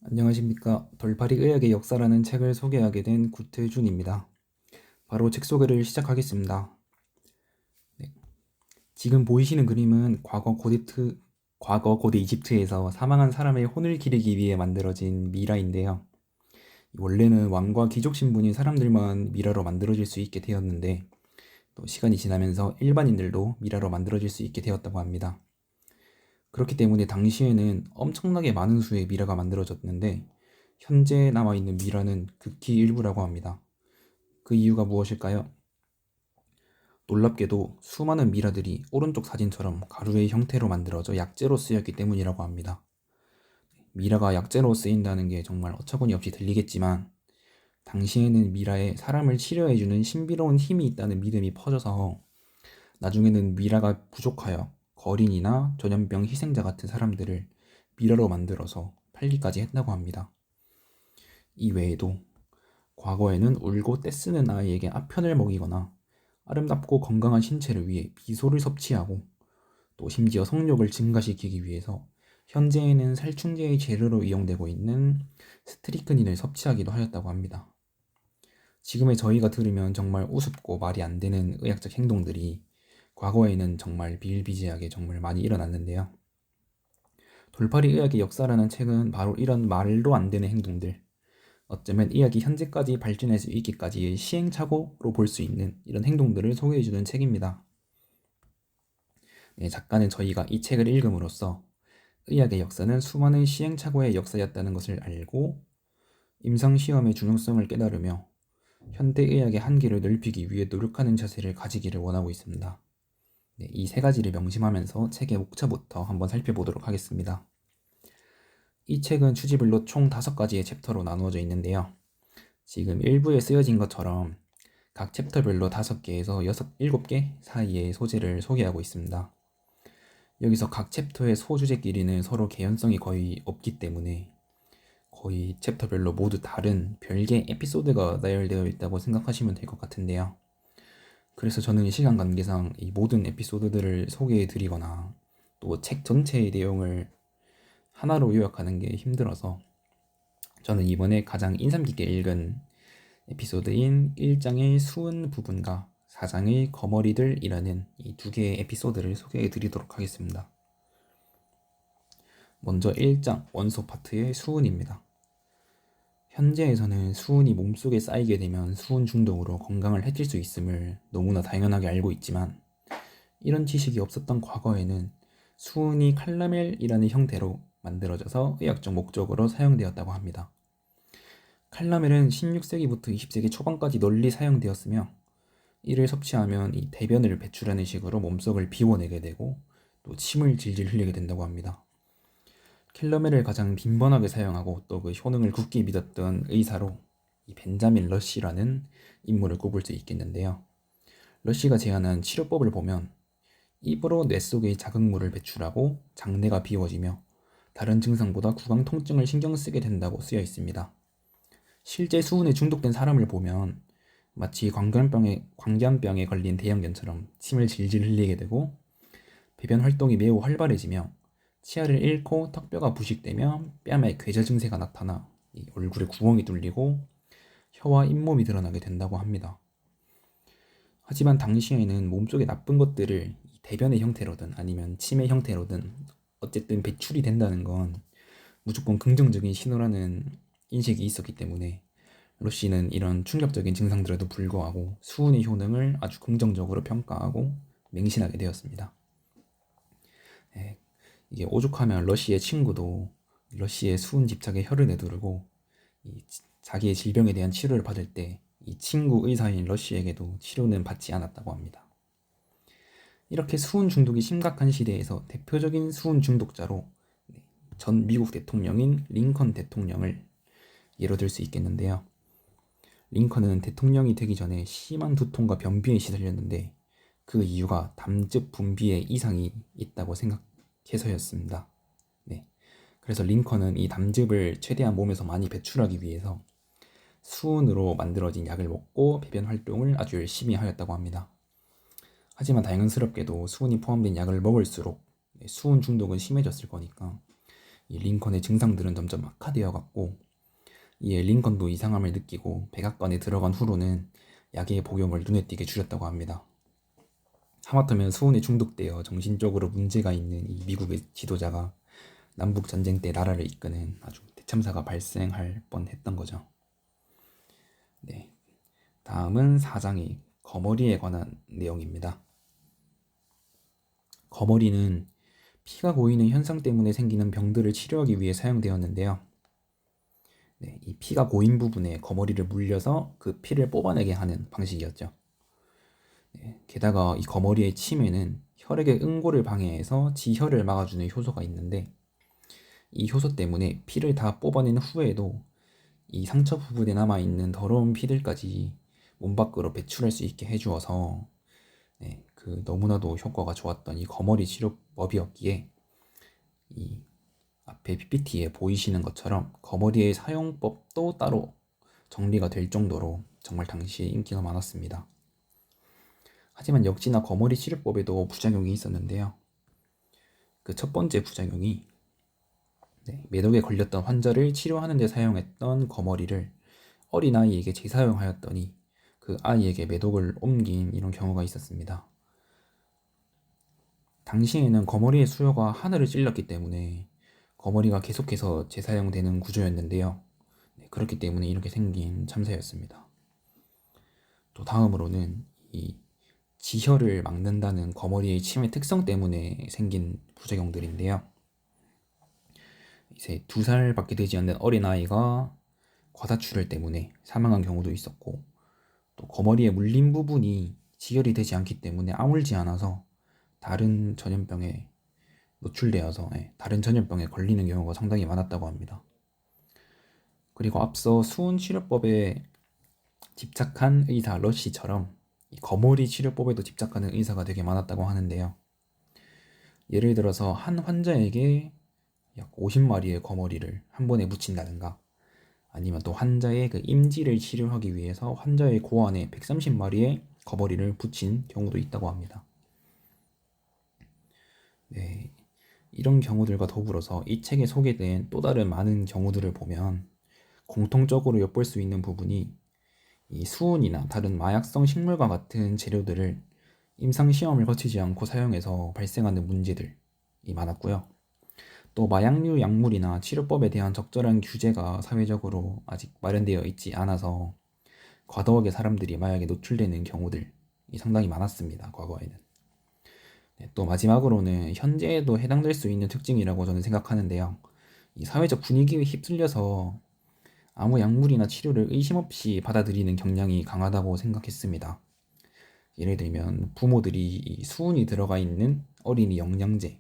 안녕하십니까. 돌팔이 의학의 역사라는 책을 소개하게 된 구태준입니다. 바로 책 소개를 시작하겠습니다. 네. 지금 보이시는 그림은 과거 고대 이집트에서 사망한 사람의 혼을 기리기 위해 만들어진 미라인데요. 원래는 왕과 귀족 신분인 사람들만 미라로 만들어질 수 있게 되었는데 또 시간이 지나면서 일반인들도 미라로 만들어질 수 있게 되었다고 합니다. 그렇기 때문에 당시에는 엄청나게 많은 수의 미라가 만들어졌는데 현재 남아있는 미라는 극히 일부라고 합니다. 그 이유가 무엇일까요? 놀랍게도 수많은 미라들이 오른쪽 사진처럼 가루의 형태로 만들어져 약재로 쓰였기 때문이라고 합니다. 미라가 약재로 쓰인다는 게 정말 어처구니 없이 들리겠지만 당시에는 미라에 사람을 치료해주는 신비로운 힘이 있다는 믿음이 퍼져서 나중에는 미라가 부족하여 거린이나 전염병 희생자 같은 사람들을 미라로 만들어서 팔기까지 했다고 합니다. 이 외에도 과거에는 울고 떼쓰는 아이에게 아편을 먹이거나 아름답고 건강한 신체를 위해 비소를 섭취하고 또 심지어 성욕을 증가시키기 위해서 현재에는 살충제의 재료로 이용되고 있는 스트리크닌을 섭취하기도 하였다고 합니다. 지금의 저희가 들으면 정말 우습고 말이 안 되는 의학적 행동들이 과거에는 정말 비일비재하게 정말 많이 일어났는데요. 돌팔이 의학의 역사라는 책은 바로 이런 말도 안 되는 행동들, 어쩌면 의학이 현재까지 발전할 수 있기까지의 시행착오로 볼 수 있는 이런 행동들을 소개해주는 책입니다. 네, 작가는 저희가 이 책을 읽음으로써 의학의 역사는 수많은 시행착오의 역사였다는 것을 알고 임상시험의 중요성을 깨달으며 현대의학의 한계를 넓히기 위해 노력하는 자세를 가지기를 원하고 있습니다. 네, 이 세 가지를 명심하면서 책의 목차부터 한번 살펴보도록 하겠습니다. 이 책은 주지별로 총 5가지의 챕터로 나누어져 있는데요. 지금 1부에 쓰여진 것처럼 각 챕터별로 5개에서 7개 사이의 소재를 소개하고 있습니다. 여기서 각 챕터의 소주제끼리는 서로 개연성이 거의 없기 때문에 거의 챕터별로 모두 다른 별개의 에피소드가 나열되어 있다고 생각하시면 될 것 같은데요. 그래서 저는 시간 관계상 이 모든 에피소드들을 소개해 드리거나 또 책 전체의 내용을 하나로 요약하는 게 힘들어서 저는 이번에 가장 인상 깊게 읽은 에피소드인 1장의 수은 부분과 4장의 거머리들이라는 이 2개의 에피소드를 소개해 드리도록 하겠습니다. 먼저 1장 원소 파트의 수은입니다. 현재에서는 수은이 몸속에 쌓이게 되면 수은 중독으로 건강을 해칠 수 있음을 너무나 당연하게 알고 있지만 이런 지식이 없었던 과거에는 수은이 칼라멜이라는 형태로 만들어져서 의학적 목적으로 사용되었다고 합니다. 칼라멜은 16세기부터 20세기 초반까지 널리 사용되었으며 이를 섭취하면 이 대변을 배출하는 식으로 몸속을 비워내게 되고 또 침을 질질 흘리게 된다고 합니다. 캘러멜을 가장 빈번하게 사용하고 또 그 효능을 굳게 믿었던 의사로 이 벤자민 러시라는 인물을 꼽을 수 있겠는데요. 러시가 제안한 치료법을 보면 입으로 뇌 속의 자극물을 배출하고 장내가 비워지며 다른 증상보다 구강 통증을 신경 쓰게 된다고 쓰여 있습니다. 실제 수은에 중독된 사람을 보면 마치 광견병에 걸린 대형견처럼 침을 질질 흘리게 되고 배변 활동이 매우 활발해지며 치아를 잃고 턱뼈가 부식되며 뺨에 괴절 증세가 나타나 얼굴에 구멍이 뚫리고 혀와 잇몸이 드러나게 된다고 합니다. 하지만 당시에는 몸속에 나쁜 것들을 대변의 형태로든 아니면 침의 형태로든 어쨌든 배출이 된다는 건 무조건 긍정적인 신호라는 인식이 있었기 때문에 로시는 이런 충격적인 증상들에도 불구하고 수은의 효능을 아주 긍정적으로 평가하고 맹신하게 되었습니다. 네, 이게 오죽하면 러시의 친구도 러시의 수은 집착에 혀를 내두르고 자기의 질병에 대한 치료를 받을 때 이 친구 의사인 러시에게도 치료는 받지 않았다고 합니다. 이렇게 수은 중독이 심각한 시대에서 대표적인 수은 중독자로 전 미국 대통령인 링컨 대통령을 예로 들 수 있겠는데요. 링컨은 대통령이 되기 전에 심한 두통과 변비에 시달렸는데 그 이유가 담즙 분비에 이상이 있다고 생각해서였습니다. 네. 그래서 링컨은 이 담즙을 최대한 몸에서 많이 배출하기 위해서 수은으로 만들어진 약을 먹고 배변 활동을 아주 열심히 하였다고 합니다. 하지만 다행스럽게도 수은이 포함된 약을 먹을수록 수은 중독은 심해졌을 거니까 이 링컨의 증상들은 점점 악화되어 갔고, 이에 링컨도 이상함을 느끼고 백악관에 들어간 후로는 약의 복용을 눈에 띄게 줄였다고 합니다. 하마터면 수은에 중독되어 정신적으로 문제가 있는 이 미국의 지도자가 남북 전쟁 때 나라를 이끄는 아주 대참사가 발생할 뻔했던 거죠. 네, 다음은 4장의 거머리에 관한 내용입니다. 거머리는 피가 고이는 현상 때문에 생기는 병들을 치료하기 위해 사용되었는데요. 네, 이 피가 고인 부분에 거머리를 물려서 그 피를 뽑아내게 하는 방식이었죠. 네, 게다가 이 거머리의 침에는 혈액의 응고를 방해해서 지혈을 막아주는 효소가 있는데, 이 효소 때문에 피를 다 뽑아낸 후에도 이 상처 부분에 남아있는 더러운 피들까지 몸 밖으로 배출할 수 있게 해주어서 네, 그 너무나도 효과가 좋았던 이 거머리 치료법이었기에, 이 앞에 PPT에 보이시는 것처럼 거머리의 사용법도 따로 정리가 될 정도로 정말 당시에 인기가 많았습니다. 하지만 역시나 거머리 치료법에도 부작용이 있었는데요. 그 첫 번째 부작용이 매독에 걸렸던 환자를 치료하는 데 사용했던 거머리를 어린아이에게 재사용하였더니 그 아이에게 매독을 옮긴 이런 경우가 있었습니다. 당시에는 거머리의 수요가 하늘을 찔렀기 때문에 거머리가 계속해서 재사용되는 구조였는데요. 그렇기 때문에 이렇게 생긴 참사였습니다. 또 다음으로는 이 지혈을 막는다는 거머리의 침의 특성 때문에 생긴 부작용들인데요. 이제 2살밖에 되지 않는 어린아이가 과다출혈 때문에 사망한 경우도 있었고, 또 거머리에 물린 부분이 지혈이 되지 않기 때문에 아물지 않아서 다른 전염병에 노출되어서 다른 전염병에 걸리는 경우가 상당히 많았다고 합니다. 그리고 앞서 수은 치료법에 집착한 의사 러시처럼 이 거머리 치료법에도 집착하는 의사가 되게 많았다고 하는데요. 예를 들어서 한 환자에게 약 50마리의 거머리를 한 번에 묻힌다든가, 아니면 또 환자의 그 임지를 치료하기 위해서 환자의 고환에 130마리의 거머리를 붙인 경우도 있다고 합니다. 네, 이런 경우들과 더불어서 이 책에 소개된 또 다른 많은 경우들을 보면 공통적으로 엿볼 수 있는 부분이 이 수은이나 다른 마약성 식물과 같은 재료들을 임상시험을 거치지 않고 사용해서 발생하는 문제들이 많았고요. 또 마약류 약물이나 치료법에 대한 적절한 규제가 사회적으로 아직 마련되어 있지 않아서 과도하게 사람들이 마약에 노출되는 경우들이 상당히 많았습니다, 과거에는. 또 마지막으로는 현재에도 해당될 수 있는 특징이라고 저는 생각하는데요. 이 사회적 분위기에 휩쓸려서 아무 약물이나 치료를 의심 없이 받아들이는 경향이 강하다고 생각했습니다. 예를 들면 부모들이 이 수은이 들어가 있는 어린이 영양제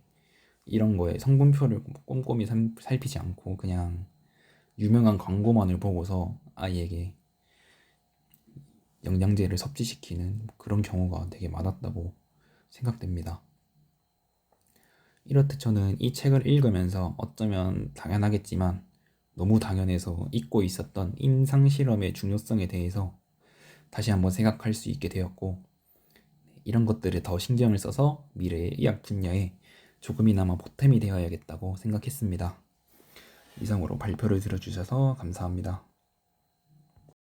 이런 거에 성분표를 꼼꼼히 살피지 않고 그냥 유명한 광고만을 보고서 아이에게 영양제를 섭취시키는 그런 경우가 되게 많았다고 생각됩니다. 이렇듯 저는 이 책을 읽으면서 어쩌면 당연하겠지만 너무 당연해서 잊고 있었던 임상실험의 중요성에 대해서 다시 한번 생각할 수 있게 되었고, 이런 것들에 더 신경을 써서 미래의 의학 분야에 조금이나마 보탬이 되어야겠다고 생각했습니다. 이상으로 발표를 들어주셔서 감사합니다.